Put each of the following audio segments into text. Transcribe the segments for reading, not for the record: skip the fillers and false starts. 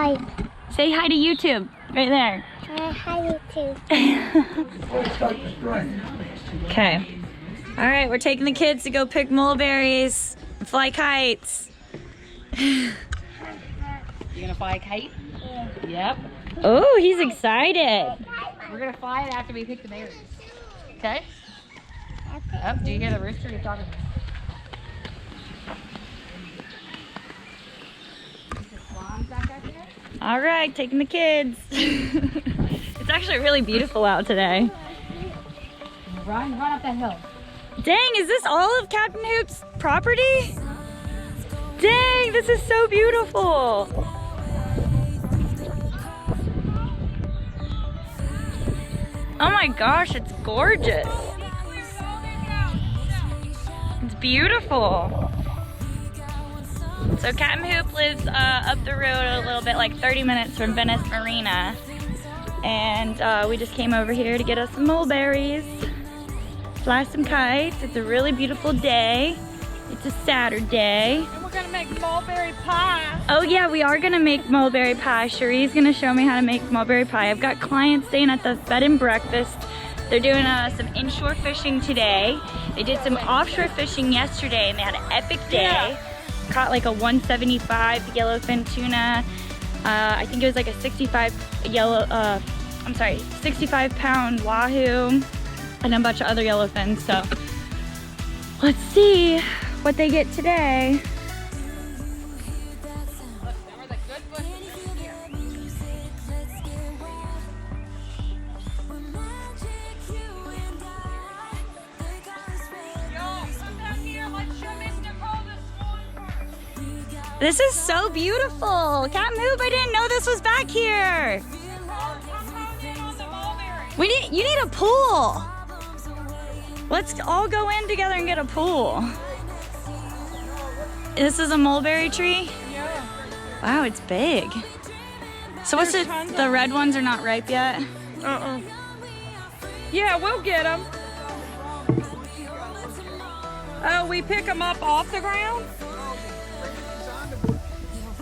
Hi. Say hi to YouTube. Right there. Hi, YouTube. Okay. All right, we're taking the kids to go pick mulberries and fly kites. You gonna fly a kite? Yeah. Yep. Oh, he's excited. We're gonna fly it after we pick the berries. Okay? Oh, do you hear the rooster? You're talking to me. All right, taking the kids. It's actually really beautiful out today. Run up that hill. Dang, is this all of Captain Hoop's property? Dang, this is so beautiful. Oh my gosh, it's gorgeous. It's beautiful. So Captain Hoop lives up the road a little bit, like 30 minutes from Venice Marina. And we just came over here to get us some mulberries, fly some kites. It's a really beautiful day. It's a Saturday. And we're gonna make mulberry pie. Oh yeah, we are gonna make mulberry pie. Cherie's gonna show me how to make mulberry pie. I've got clients staying at the bed and breakfast. They're doing some inshore fishing today. They did some offshore fishing yesterday and they had an epic day. Yeah. Caught like a 175 yellowfin tuna. I think it was like a 65 pound wahoo and a bunch of other yellowfins. So let's see what they get today. This is so beautiful. Captain Hoop, I didn't know this was back here. You need a pool. Let's all go in together and get a pool. This is a mulberry tree? Yeah. Wow, it's big. So what's it? The red ones are not ripe yet? Yeah, we'll get them. Oh, we pick them up off the ground?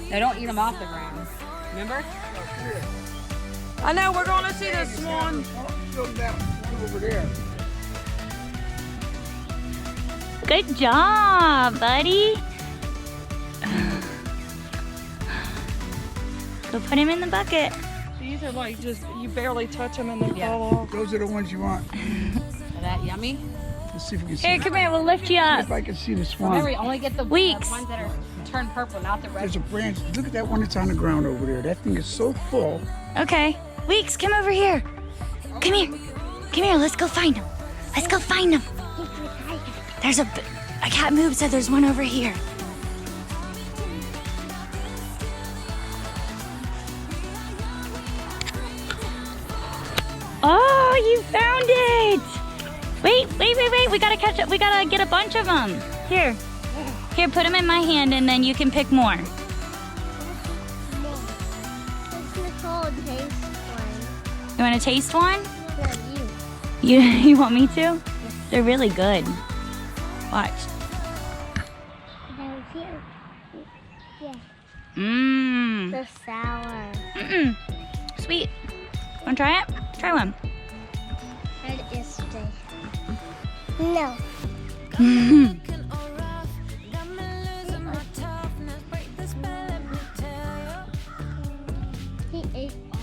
They don't eat them off the ground. Remember? I know, we're going to see this one. Over there. Good job, buddy. Go put him in the bucket. These are like just, you barely touch them and they fall off. Those are the ones you want. Are that yummy? Let's see if we can see. Here, come here, we'll lift you up. If I can see the Remember, swan. you only get the Weeks. ones that are turned purple, not the red. There's a branch. Look at that one that's on the ground over there. That thing is so full. Okay. Weeks, come over here. Come here. Come here, let's go find him. Let's go find him. There's a Captain Hoop said there's one over here. Oh, you found it! Wait. We gotta catch up. We gotta get a bunch of them. Here, put them in my hand and then you can pick more. Nicole taste one. You wanna taste one? Yeah, You want me to? They're really good. Watch. They're here. Yeah. Mmm. They're sour. Sweet. Wanna try it? Try one. Red is the... No. He ate all.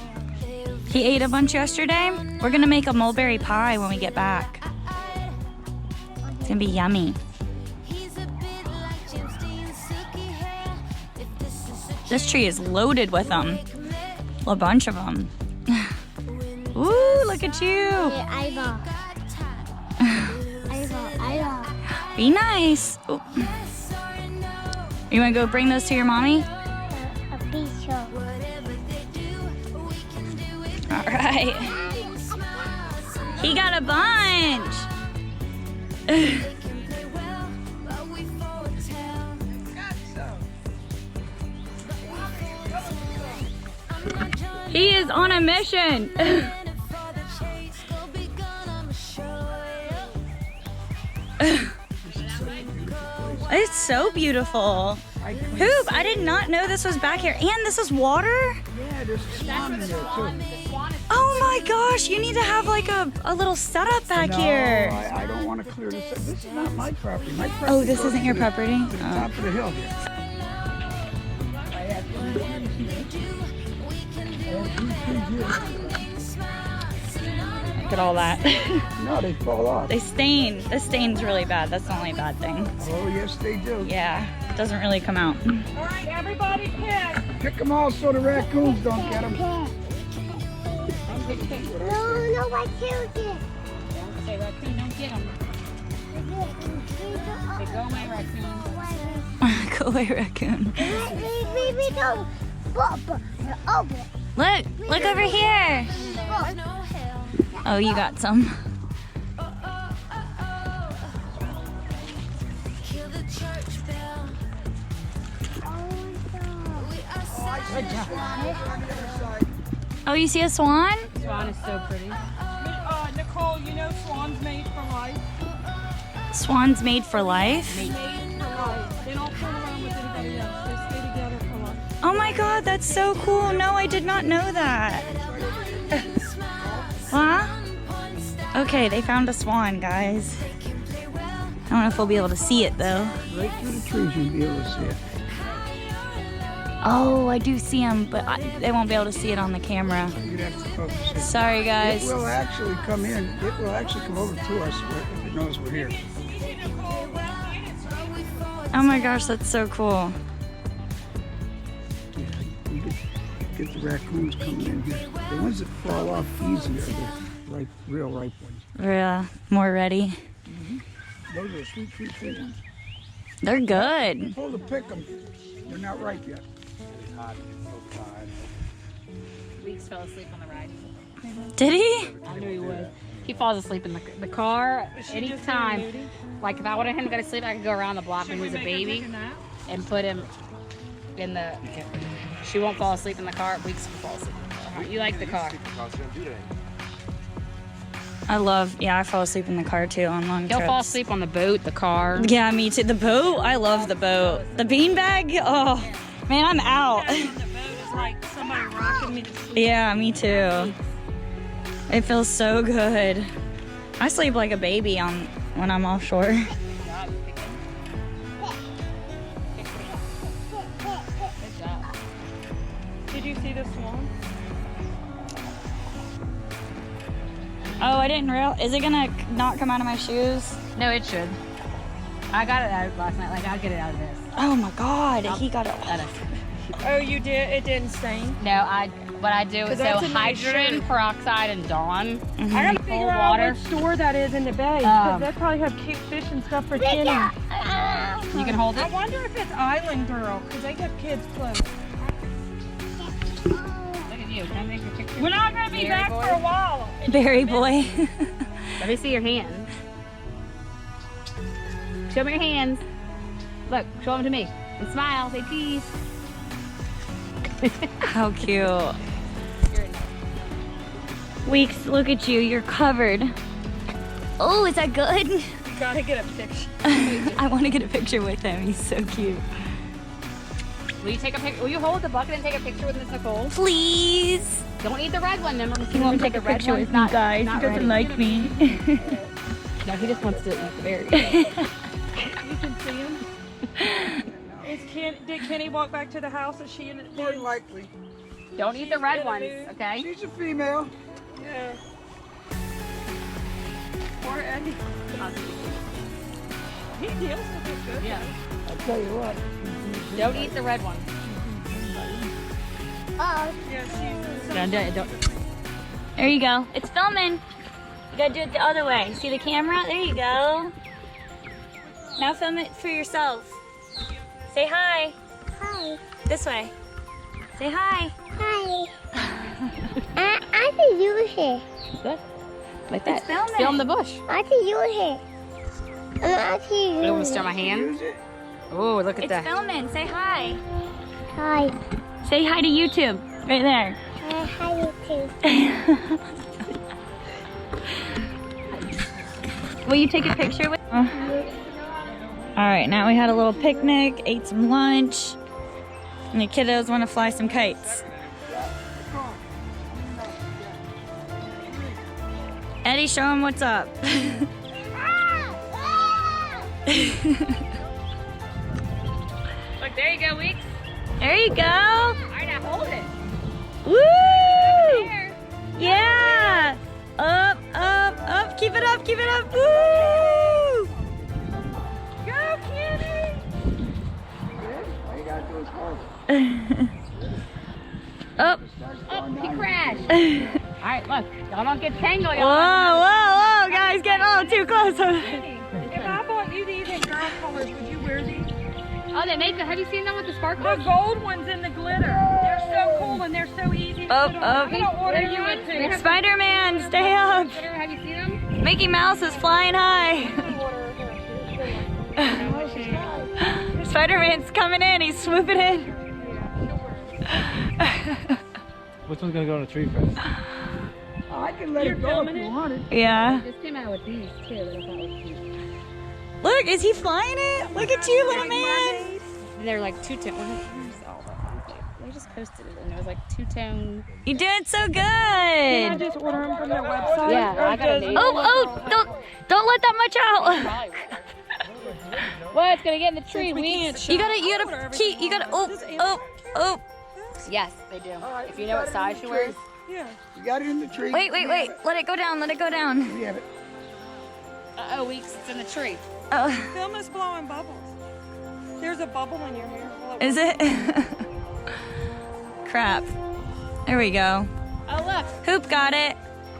He ate a bunch yesterday. We're gonna make a mulberry pie when we get back. It's gonna be yummy. This tree is loaded with them. A bunch of them. Ooh, look at you. Hey, eyeball. Eyeball. Be nice. Ooh. You wanna go bring those to your mommy? A beach show. All right. He got a bunch. He is on a mission. It's so beautiful. Hoop, I did not know this was back here. And this is water? Yeah, there's a swan in there too. Oh my gosh, you need to have like a little setup back No, here. I don't want to clear this up. This is not my property. My property Oh, this goes isn't your to the- property? To the Oh. top of the hill here. Look at all that. No, they fall off. They stain. The stain's really bad. That's the only bad thing. Oh, yes, they do. Yeah, it doesn't really come out. All right, everybody pick. Pick them all so the raccoons don't get them. No, my children. Say raccoon, don't get them. Say go away, raccoon. Go away, raccoon. We don't. Open. Look over here. Oh, you got some. Oh, you see a swan? Swan is so pretty. Nicole, you know swans made for life? Swans made for life? Made for life. They don't fool around with anybody else. They stay together for life. Oh my god, that's so cool. No, I did not know that. Huh? Okay, they found a swan, guys. I don't know if we'll be able to see it though. Right through the trees, you'll be able to see it. Oh, I do see them, but they won't be able to see it on the camera. You'd have to focus it. Sorry, It guys. will actually come in. It will actually come over to us if it knows we're here. Oh my gosh, that's so cool. Yeah, you get the raccoons coming in here. The ones that fall off easy are the real ripe ones. We're more ready. Those are sweet, sweet, sweet ones. They're good. Pull to pick them. They're not ripe yet. Weeks fell asleep on the ride. Did he? I knew he would. He falls asleep in the car anytime. Like if I wanted him to go to sleep, I could go around the block when he was a baby and put him in the. She won't fall asleep in the car. Weeks will fall asleep. You like the car? I fall asleep in the car too on long He'll trips. fall asleep on the boat, the car. Yeah, me too. The boat, I love the boat. The beanbag, oh, man, I'm out. Yeah, me too. It feels so good. I sleep like a baby when I'm offshore. Did you see the swan? Oh, I didn't realize. Is it gonna not come out of my shoes? No, it should. I got it out last night. Like I'll get it out of this. Oh my God, he got it. Oh, you did? It didn't stain? No, what I do is so that's a nice hydrogen shirt. peroxide and Dawn. I gotta figure Cold out water. which store that is in the bay, because they probably have cute fish and stuff for kids. You can hold I it. wonder if it's Island Girl, because they have kids clothes. Look at you. Can I make a picture? We're not gonna be Berry back boy? for a while. Berry boy. Let me see your hands. Show me your hands. Look, show them to me. And smile. Say cheese. How cute. You're in. Weeks, look at you. You're covered. Oh, is that good? You gotta get a picture. I want to get a picture with him. He's so cute. Will you take a picture? Will you hold the bucket and take a picture with Miss Nicole? Please. Don't eat the red one, remember? He won't take a picture with me, guys. He doesn't like me. No, he just wants to eat the berries. You can see him. Did Kenny walk back to the house? Is she in it? More than likely. Don't eat the red ones, okay? She's a female. Yeah. Poor Eddie. He deals with it good. Yeah. I'll tell you what. Don't eat the red ones. Oh, Don't. There you go. It's filming. You gotta do it the other way. See the camera? There you go. Now film it for yourself. Say hi. hi. This way. Say hi. Hi. I see you here. Good. Like that. It's filming. Film the bush. I see you here. I see I you. want to stir my hand. Oh, look at It's that. filming. Say hi. Hi. Say hi to YouTube. Right there. Hi, you too. Will you take a picture with? All right, now we had a little picnic, ate some lunch, and the kiddos want to fly some kites. Eddie, show him what's up. Look, there you go, Weeks. There you go. All right, now hold it. Woo! There. Yeah! Up, up, up. Keep it up, keep it up. Woo! Go, Kenny. All you gotta do is hold. Up. Oh, he crashed. All right, look. Y'all don't get tangled. Whoa, whoa, whoa, guys, getting a little too close. If I bought you these in girl colors, would you wear these? Oh, they make the. Have you seen them with the The sparkles? gold ones in the glitter. They're so cool and they're so easy to Up, put on. up. I'm gonna order They're you doing- a they too. have- Spider-Man, stay up. Have you seen them? Mickey Mouse is flying high. Spider-Man's coming in, he's swooping in. Which one's gonna go on a tree first? I can let it go if you want it. Yeah. They just came out with these too. That I thought was cute. Look, is he flying it? Look at you, little man. And they're like two-tone. They just posted it, and it was like two-tone. You're doing so Can I good. just order them from their website? Yeah, I got a name. Don't let that much out. Well, it's gonna get in the tree. You gotta keep, oh. Yes, they do. If you know what size she wears. Yeah. You got it in the tree. Wait. Let it go down, We have it. Uh-oh, Weeks, it's in the tree. Oh, Film is blowing bubbles. There's a bubble in your hair. is it? Crap. There we go. Oh, look. Hoop got it.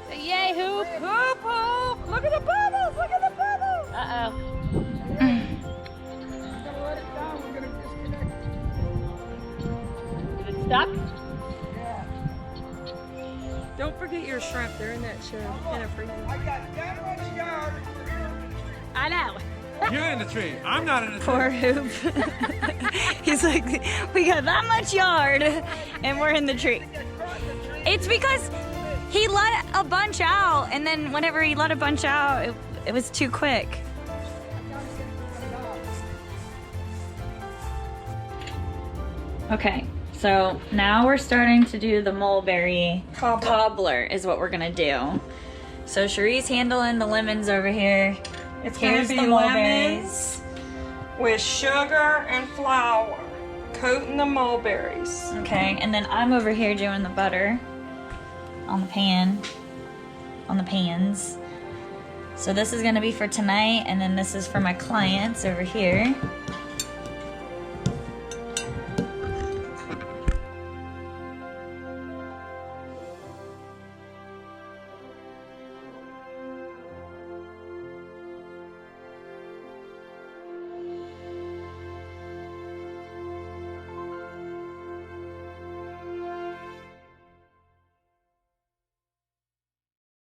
Say yay, Hoop. Hoop, hoop. Look at the bubbles. Look at the bubbles. Uh-oh. Gotta let it down. We're gonna disconnect. Is it stuck? Don't forget your shrimp. They're in that shell in a freezer. I got that much yard. We're here. I know. You're in the tree. I'm not in the tree. Poor Hoop. He's like, we got that much yard and we're in the tree. It's because he let a bunch out, and then whenever he let a bunch out, it was too quick. Okay, so now we're starting to do the mulberry cobbler is what we're gonna do. So Cherie's handling the lemons over here. It's gonna Here's be the lemons with sugar and flour, coating the mulberries. Okay, and then I'm over here doing the butter on the pans. So this is gonna be for tonight, and then this is for my clients over here.